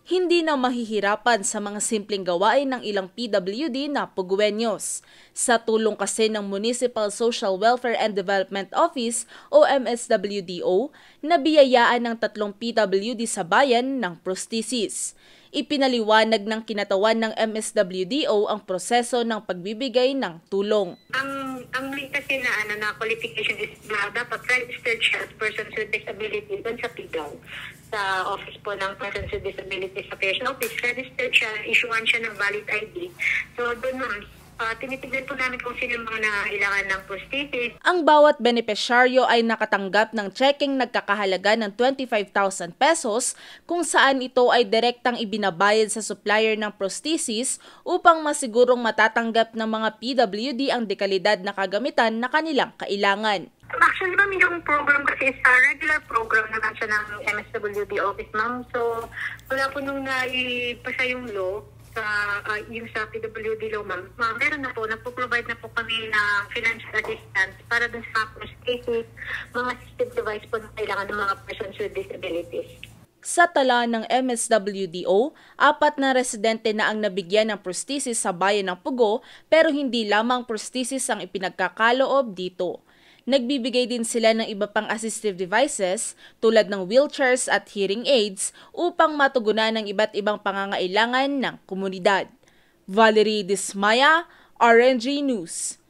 hindi na mahihirapan sa mga simpleng gawain ng ilang PWD na Pugueños. Sa tulong kasi ng Municipal Social Welfare and Development Office o MSWDO, nabiyayaan ng 3 PWD sa bayan ng prosthesis. Ipinaliwanag ng kinatawan ng MSWDO ang proseso ng pagbibigay ng tulong. Ang may kasi na qualification is dapat registered siya as persons with disability doon sa PIDAW. Sa office po ng Persons with Disabilities Affairs Office, registered siya, issuean siya ng valid ID. So doon tinitignan po namin kung sino mga nangangailangan ng prosthesis. Ang bawat benepisyaryo ay nakatanggap ng checking nagkakahalaga ng 25,000 pesos kung saan ito ay direktang ibinabayad sa supplier ng prosthesis upang masigurong matatanggap ng mga PWD ang dekalidad na kagamitan na kanilang kailangan. Actually, ma'am, yung program kasi is a regular program naman siya ng MSWD office, ma'am. So, wala po nung naipasa yung law, yung sa PWD law, ma'am. Meron na po, nagpo-provide na po kami na financial assistance para dun sa prosthesis, mga assistive device po na kailangan ng mga persons with disabilities. Sa tala ng MSWDO, 4 na residente na ang nabigyan ng prosthesis sa bayan ng Pugo pero hindi lamang prosthesis ang ipinagkakaloob dito. Nagbibigay din sila ng iba pang assistive devices tulad ng wheelchairs at hearing aids upang matugunan ng iba't ibang pangangailangan ng komunidad. Valerie Dismaya, RNG News.